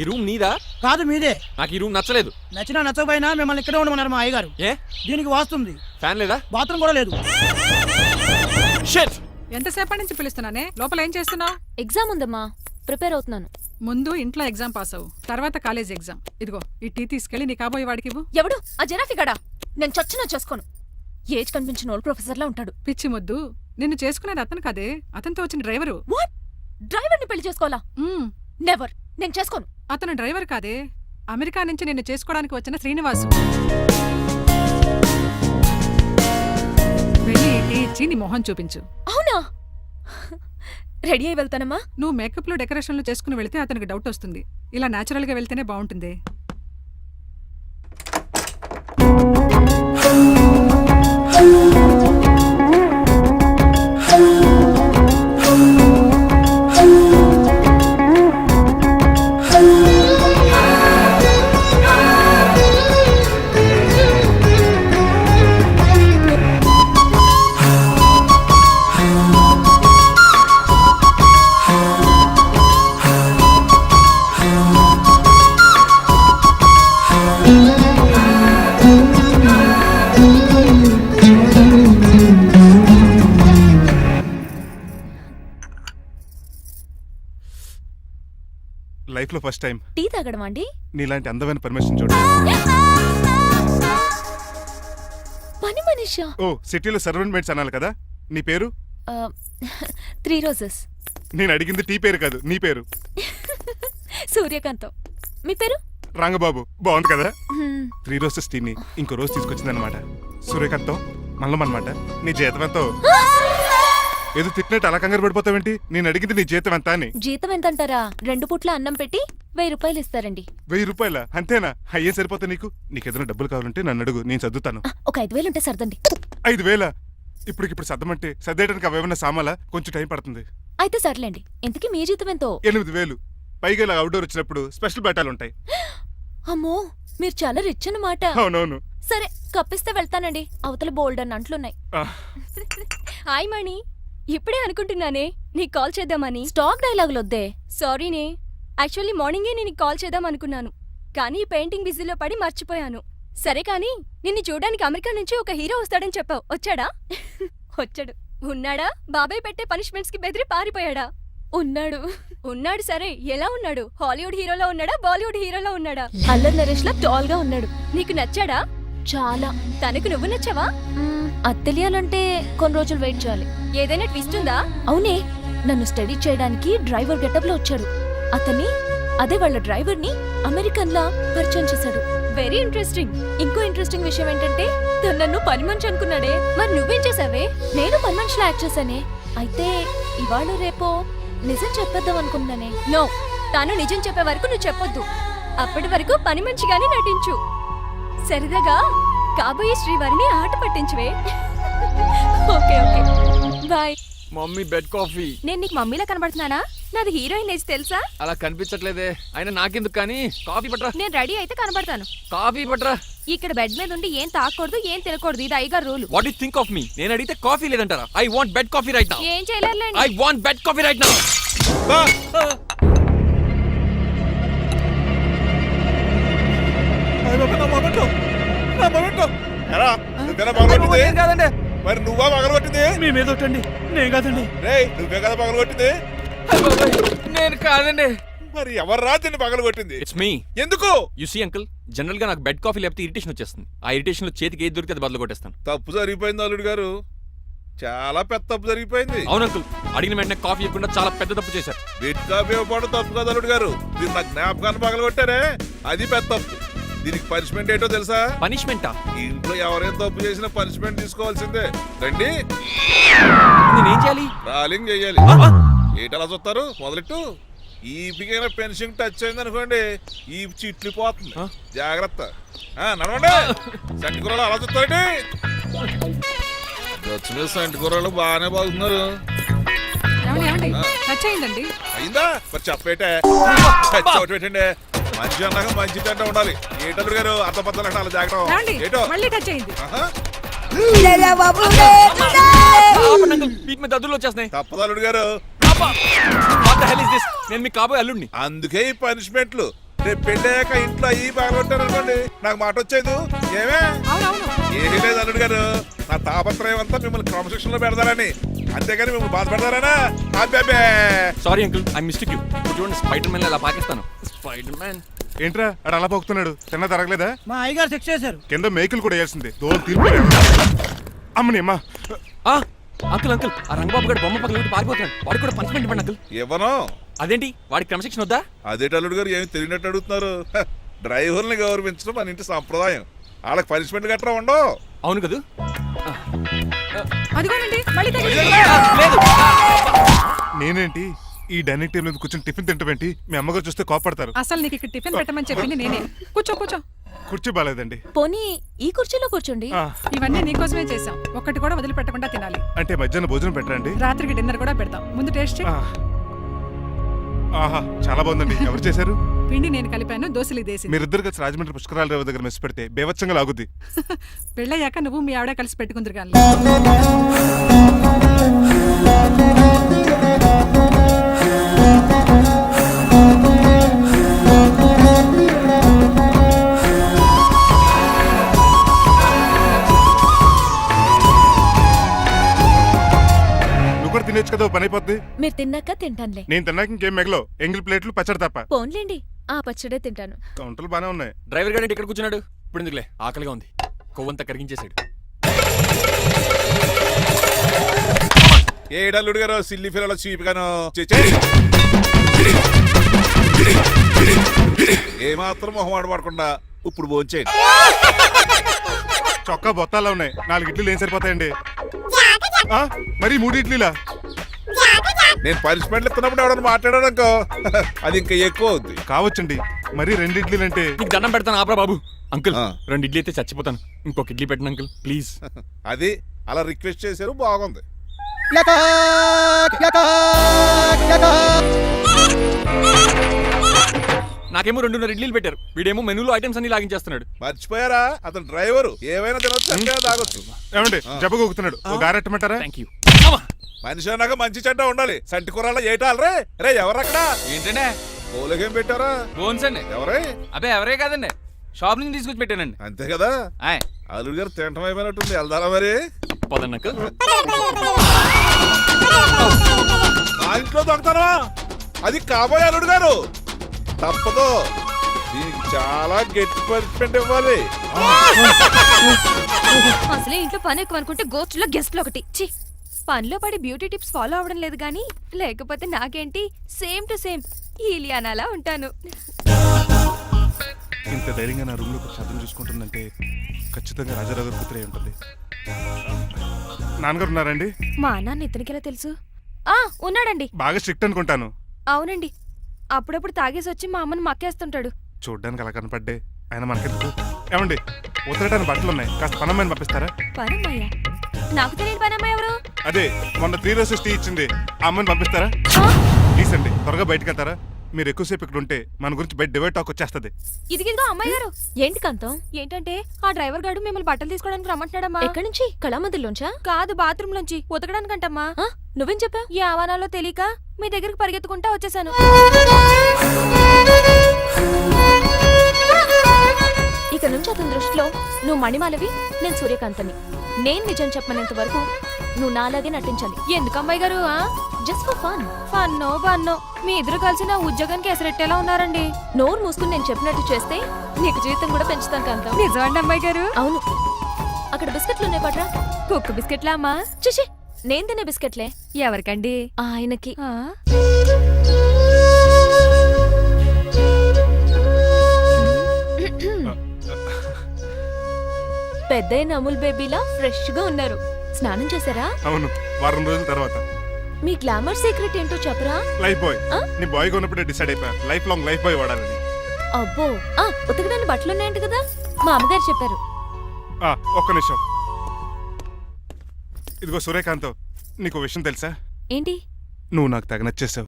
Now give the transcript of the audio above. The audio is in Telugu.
ఈ రూమ్ నీదా? కాదు మీదే. నాకు ఈ రూమ్ నచ్చలేదు. నచ్చినా నచ్చకపోయినా మిమ్మల్ని ఇక్కడే ఉండమన్నారు మా అయ్యగారు. ఏ దీనికి వాస్తుంది. ఫ్యాన్ లేదా? బాత్రూమ్ కూడా లేదు. షిట్. ఎంతసేపటి నుంచి పిలుస్తున్నానే? లోపల ఏం చేస్తున్నావు? ఎగ్జామ్ ఉందమ్మా, ప్రిపేర్ అవుతున్నాను. ముందు ఇంట్లో ఎగ్జామ్ పాస్ అవ్వు, తర్వాత కాలేజ్ ఎగ్జామ్. ఇదిగో ఈ టీ తీసుకెళ్లి నీ కాబోయే వాడికి ఇవ్వు. ఎవడు ఆ జరాఫీ గడా? నేను చచ్చినా చేసుకోను. ఏజ్ కనిపించిన ఓల్డ్ ప్రొఫెసర్ లా ఉంటాడు. పిచ్చి మొద్దు, నిన్ను చేసుకునేది అతను కాదే, అతనితో వచ్చిన డ్రైవరు. వాట్? డ్రైవర్ ని పెళ్లి చేసుకోవాలా? నెవర్, నేను చేసుకోను. అతను డ్రైవర్ కాదే, అమెరికా నుంచి నిన్ను చేసుకోవడానికి వచ్చిన శ్రీనివాసు. వెళ్ళి టీ ఇచ్చి నీ మొహం చూపించు. అవునా? రెడీ అయి వెళ్తానమ్మా. నువ్వు మేకప్లు డెకరేషన్లు చేసుకుని వెళితే అతనికి డౌట్ వస్తుంది. ఇలా న్యాచురల్ గా వెళ్తేనే బాగుంటుంది. లైఫ్ లో ఫస్ట్ టైం టీ తాగడం అండి. నీలాంటి అందమైన పర్మిషన్ చూడు. పని మనిషా? ఓ, సిటీలో సర్వెంట్ మేట్స్ అనాలి కదా. నీ పేరు? 3 రోజెస్. నేను అడిగింది టీ పేరు కాదు, నీ పేరు. సూర్యకాంతం. మీ పేరు? రంగబాబు. బాగుంది కదా. 3 రోజెస్ టీని ఇంకో రోజు తీసుకొచ్చిందనమాట. సూర్యకాంతం మల్లం అనమాట. నీ జీతం ఎంతో? ఏదో తిట్టినట్టు అలా కంగారు పడిపోతావేంటి? నేను అడిగింది నీ జీతం ఎంత అని. జీతం ఎంత అంటారా? 2 పూట్ల అన్నం పెట్టి 1000 రూపాయలు ఇస్తారండి. 1000 రూపాయల? అంతేనా? అయ్యే సరిపోతా నీకు. నీకేదైనా డబ్బులు కావాలంటే నన్ను అడుగు, నేను చదువుతాను. ఒక 5000 ఉంటే సర్దండి. 5000? ఇప్పుడు సర్దమంటే సర్దేయడానికి అవేమన్నా సామాలా? కొంచెం టైం పడుతుంది. అయితే సర్లేండి. ఇంతకీ మీ జీతం ఎంతో? 8000. పైగా ఇలా అవుట్డోర్ వచ్చినప్పుడు స్పెషల్ బట్టాలుంటాయి. అమ్మో, మీరు చాలా రిచ్ అన్నమాట. అవునవును. సరే, కప్పిస్తే వెళ్తానండి. అవతల బోల్డ్ అన్న అంట్లున్నాయి. హాయ్ మణి, ఇప్పుడే అనుకుంటున్నానే నీకు కాల్ చేద్దామని. స్టాక్ డైలాగులు వద్దే. సారీనే, యాక్చువల్లీ మార్నింగే నేను కాల్ చేద్దాం అనుకున్నాను, కానీ పెయింటింగ్ బిజీలో పడి మర్చిపోయాను. సరే కానీ నిన్ను చూడడానికి అమెరికా నుంచి ఒక హీరో వస్తాడని చెప్పావు, వచ్చాడా? వచ్చాడు. ఉన్నాడా? బాబాయ్ పెట్టే పనిష్మెంట్స్ కి బెదిరి పారిపోయాడా? ఉన్నాడు. ఉన్నాడు. సరే, ఎలా ఉన్నాడు? హాలీవుడ్ హీరోలో ఉన్నాడా, బాలీవుడ్ హీరోలో ఉన్నాడా? అల్లరి నరేష్ లా టాల్ గా ఉన్నాడు. నీకు నచ్చాడా? చాలా. తనకు నువ్వు నచ్చావా? అది తెలియాలంటే కొన్ని రోజులు వెయిట్ చేయాలి. ఏదైనా ట్విస్ట్ ఉందా? అవునే, నన్ను స్టడీ చేయడానికి డ్రైవర్ గెటప్ లో వచ్చాడు. అదే వాళ్ళ డ్రైవర్ ని అమెరికన్ లా పరిచయం చేశాడు. Very interesting. ఇంకో ఇంట్రెస్టింగ్ విషయం ఏంటంటే తను నన్ను పని మనిషి అనుకున్నాడే. మరి నువ్వేం చేసావే? నేను పని మనిషిలా యాక్ట్ చేశానే. అయితే ఇవాళ రేపో నిజం చెప్పేద్దాం అనుకున్నానే. నో, తాను నిజం చెప్పే వరకు నువ్వు చెప్పొద్దు. అప్పటి వరకు పని మంచిగానే నటించు. సరదాగా కాబోయే శ్రీవారిని ఆట పట్టించువే. Okay okay, bye. Mummy bed coffee. నేను నీకు మమ్మీలా కనబడుతున్నానా? నాది హీరోయిన్ ఏజ్ తెలుసా? అలా కనిపించట్లేదే. అయినా నాకెందుకు కానీ. కాఫీ పట్రా. నేను రెడీ అయితే కనబడతాను. కాఫీ పట్రా. ఇక్కడ బెడ్ మీద ఉండి ఏం తాకూడదు, ఏం తినకూడదు. ఇది అయ్యగారు rule. What you think of me? నేను అడిగితే కాఫీ లేదంటారా? I want bed coffee right now. ఏం చేయలేరులేండి. I want bed coffee right now. కాదండి. మరి నువ్వా పగలగొట్టింది? మీ మీద ఒకటండి. నేను కాదండి. నువ్వే కదా పగలగొట్టింది? నేను కాదండి. మరి ఎవరు రాత్రి పగలగొట్టింది? It's me. ఎందుకు? యు సీ అంకుల్, జనరల్ గా నాకు బెడ్ కాఫీ లేకపోతే ఇరిటేషన్ వచ్చేస్తుంది. ఆ ఇరిటేషన్ లో చేతికి ఏది దొరికితే అది బదులు కొట్టేస్తాను. తప్పు జరిగిపోయింది అల్లుడు గారు, చాలా పెద్ద తప్పు జరిగిపోయింది. అవును అంకుల్, అడిగిన వెంటనే కాఫీ ఇవ్వకుండా చాలా పెద్ద తప్పు చేశారు. బెడ్ కాఫీ ఇవ్వడం తప్పు కదా అల్లుడు గారు, మీరు నా జ్ఞాపకాన్ని పగలగొట్టారే, అది పెద్ద తప్పు. దీనికి పనిష్మెంట్ ఏంటో తెలుసా? పనిష్మెంటా? ఇంట్లో ఎవరైనా తప్పు చేసినా పనిష్మెంట్ తీసుకోవాల్సిందే. రండి. నేనేం చేయాలి? రాలింగ్ చెయ్యాలి. ఏటలా చూస్తారు? మొదలెట్టు. ఈ పికైనా పెన్షన్ టచ్ అయింది అనుకోండి, ఈ చిట్లు పోతుంది. జాగ్రత్త. నడవండి. సంటి కూరలు అలా చూస్తారండి. గచ్చు మీద సంటి కూరలు బాగానే బాగుతున్నారు. టచ్ అయిందండి. అయిందా? మరి చెప్పేటే పెట్టండి. మంచి అన్నాక మంచి తింటా ఉండాలి. ఏటల్లుడు గారు అర్థపత్రాలు అలా జాగ్రత్త. ఏటో మళ్ళీ టచ్ అయింది. దద్దులు వచ్చేస్తున్నాయి. తప్పదల్లుడు గారు. నేను మీకు కాబోయే అల్లుడిని. అందుకే ఈ పనిష్మెంట్లు. రేపు పెళ్ళాక ఇంట్లో అయ్యి బాగా ఉంటాను అనుకోండి నాకు మాట వచ్చేది ఏమే అవునవును. ఏమీ లేదు అల్లుడు గారు నా తాపత్రయం అంతా మిమ్మల్ని క్రమశిక్షణలో పెడతారని అంతేగాని మిమ్మల్ని బాధ పెడతారనా అబ్బే sorry uncle I mistake you చూడండి స్పైడర్ మ్యాన్ అలా పాకిస్తాను స్పైడర్ మ్యాన్. ఏంట్రా అడు అలా పోతున్నాడు తిన్న తరగలేదా? మా అయ్యగారు చెక్ చేశారు. కింద మేకులు కూడా వేయాల్సిందే దోలు తీర్పు అమ్మని అమ్మా. అంకుల్ అంకుల్ ఆ రంగబాబు గారు బొమ్మ పక్కన పెట్టి పారిపోతున్నాడు. వాడికి కూడా పనిష్మెంట్ ఇవ్వండి అంకుల్. ఇవ్వను. అదేంటి వాడికి క్రమశిక్షణ వద్దా? అదేటి అల్లుడు గారు ఏమి తెలియనట్టు అడుగుతున్నారు డ్రైవర్ని గౌరవించడం మన ఇంటి సంప్రదాయం వాళ్ళకి పనిష్మెంట్ గట్రా ఉండవు. అవును కదా. అదిగోనండి మళ్ళీ తగిలింది. లేదు నేనేంటి ఈ డైనింగ్ టేబుల్ మీద కూర్చొని టిఫిన్ తింటామేంటి? మీ అమ్మగారు చూస్తే కోపడతారు. అసలు నీకు ఇక్కడ టిఫిన్ పెట్టమని చెప్పింది నేనే. కూర్చో కూర్చో. కుర్చీ బాగాలేదండి. పోనీ ఈ కుర్చీలో కూర్చోండి. ఆ, ఇవన్నీ నీకోసమే చేసాం. ఒక్కటి కూడా వదిలిపెట్టకుండా తినాలి. అంటే మధ్యాహ్నం భోజనం పెట్టరండి? రాత్రికి డిన్నర్ కూడా పెడతాం. ముందు టేస్ట్ చేయి. ఆ. ఆహా చాలా బాగుందండి. ఎవరు చేశారు? పిండి నేను కలిపాను, దోశలు ఇదేసింది. మీరిద్దరు కలిసి రాజమండ్రి పుష్కరాల రేవు దగ్గర మెస్ పెడితే బేవచ్చంగా లాగుద్ది. పెళ్ళయ్యాక నువ్వు మీ ఆవిడ కలిసి పెట్టుకుందరు కానీ. నువ్వు కూడా తినేచ్చు కదా, ఓ పని అయిపోద్ది. మీరు తిన్నాక తింటానులే. నేను తిన్నాక ఇంకేం మిగలవు, ఎంగిల్ ప్లేట్లు పచ్చడి తప్ప. పోన్లేండి, ఆ పచ్చడే తింటాను. కౌంటర్లు బానే ఉన్నాయి. డ్రైవర్ గారు ఇక్కడ కూర్చున్నాడు. ఇప్పుడు ఎందుకులే ఆకలిగా ఉంది. కొవ్వంతా కరిగించేశాడు. ఏడల్లుడు గారు సిల్లి ఫిల్లలో చీపిగాను ఏమాత్రం మొహమాట పడకుండా ఇప్పుడు భోంచేయండి. చొక్కా బొత్తాల్లో ఉన్నాయి. 4 ఇడ్లీలు ఏం సరిపోతాయండి? ఆ, మరి 3 ఇడ్లీలా? నేను పనిష్మెంట్లు ఇస్తున్నప్పుడు ఎవడన్నా మాట్లాడాడు అనుకో అది ఇంకా ఎక్కువ అవుద్ది. కావచ్చండి, మరి 2 ఇడ్లీలు అంటే. నీకు దండం పెడతాను ఆపరా బాబు. అంకుల్ ఆ. 2 ఇడ్లీ అయితే చచ్చిపోతాను. ఇంకొక ఇడ్లీ పెట్టండి అంకుల్ ప్లీజ్. అది అలా రిక్వెస్ట్ చేశారు, బాగుంది. నాకేమో 2.5 ఇడ్లీలు పెట్టారు. వీడేమో మెనూలో ఐటమ్స్ అన్ని లాగించేస్తున్నాడు. మర్చిపోయారా అతను డ్రైవరు ఏమైనా తినొచ్చు, చక్కగా తాగొచ్చు. ఏమండి జబ్బగొక్కుతున్నాడు, ఓ గారెట్టమంటారా? Thank you. మనిషి అన్నాక మంచి చెడ్డ ఉండాలి. సంటి కూరలో ఏటాలరే రే ఎవరక్కడ ఏంటంటే పోలకేం పెట్టారా? బోన్స్ అండి. ఎవరే? అబ్బే ఎవరే కాదండి, షాప్ నుంచి తీసుకొచ్చి పెట్టానండి. అంతే కదా. ఆయ్ అల్లుడు గారు తింటం అయిపోయినట్టుంది, వెళ్దారా మరి? పదండి అంకుల్. మా ఇంట్లో దొంగతనమా? అది కాబోయే అల్లుడు గారు. తప్పదు, దీనికి చాలా గట్టి పనిష్మెంట్ ఇవ్వాలి. అసలే ఇంట్లో పని ఎక్కువ అనుకుంటే గోస్ట్లో గెస్ట్లు ఒకటి. ఛీ, పనిలో పడి బ్యూటీ టిప్స్ ఫాలో అవ్వడం లేదు కానీ లేకపోతే నాకేంటి సేమ్ టు సేమ్ ఈలియానాలా ఉంటాను. ఇంత ధైర్యంగా నా రూమ్ లో శబ్దం చూసుకుంటుందంటే ఖచ్చితంగా రాజారావు కూతురే ఉంటుంది. నాన్నగారు ఉన్నారండి? మా నాన్న ఇతనికెలా తెలుసు? ఉన్నాడండి. బాగా స్ట్రిక్ట్ అనుకుంటాను. అవునండి, అప్పుడప్పుడు తాగేసి వచ్చి మా అమ్మని మక్కేస్తుంటాడు. చూడ్డానికి అలా కనపడ్డే ఆయన మనకెందుకు? ఏమండి ఉతరటానికి బట్టలు ఉన్నాయి, కాస్త పనమ్మని పంపిస్తారా? పనమ్మయ్య? నాకు తెలియని పనమ్మ ఎవరు? అదే మొన్న 3 రోజెస్ టీ ఇచ్చింది, ఆ అమ్మని పంపిస్తారా? ప్లీజ్ అండి, త్వరగా బయటకు వెళ్తారా? మీరు ఎక్కువసేపు ఇక్కడ ఉంటే మన గురించి బయట డివైడ్ టాక్ వచ్చేస్తుంది. ఇదిగిదిగో అమ్మాయి గారు. ఏంటి కాంతం? ఏంటంటే ఆ డ్రైవర్ గారు మిమ్మల్ని బట్టలు తీసుకోవడానికి రమ్మంటున్నాడమ్మా. ఎక్కడి నుంచి? కళామందిర్లోంచా? కాదు, బాత్రూమ్ లోంచి ఉతకడానికంటమ్మా. ఆ, నువ్వేం చెప్పావు? ఈ ఆవానాలో తెలియక మీ దగ్గరికి పరిగెత్తుకుంటా వచ్చేసాను. ఇక నుంచి అతని దృష్టిలో నువ్వు మణిమాలవి, నేను సూర్యకాంతని. నేను నిజం చెప్పనంత వరకు నువ్వు నాలాగే నటించాలి. ఎందుకు అమ్మాయి గారు? Just for fun. ఫన్నో బన్నో మీ ఇద్దరు కలిసి నా ఉద్యోగానికి ఎసరెట్టేలా ఉన్నారండి. నోరు మూసుకుని నేను చెప్పినట్టు చేస్తే నీకు జీవితం కూడా పెంచుతాను కాంతం. నిజమండి అమ్మాయి గారు? అవును. అక్కడ బిస్కెట్లు ఉన్నాయి పట్రా. కుక్క బిస్కెట్లా అమ్మా? చూసి నేను తినే బిస్కెట్లే. ఎవరికండి? ఆయనకి. ఆ? పెద్దయిన అమూల్ బేబీలా ఫ్రెష్ గా ఉన్నారు. స్నానం చేశారా? అవును, వారం రోజుల తర్వాత. మీ గ్లామర్ సీక్రెట్ ఏంటో చెప్పరా? Lifebuoy. ఆ? నీ బాయ్ కొన్నప్పుడే డిసైడ్ అయిపోయా లైఫ్ లాంగ్ లైఫ్ బాయ్ వాడాలని. అబ్బో, ఉతకడానికి బట్టలు ఉన్నాయంట కదా, మా అమ్మగారు చెప్పారు. ఒక్క నిమిషం. ఇదిగో సూర్యకాంత్, నీకు విషయం తెలుసా? ఏంటి? నువ్వు నాకు తెగ నచ్చేసావు.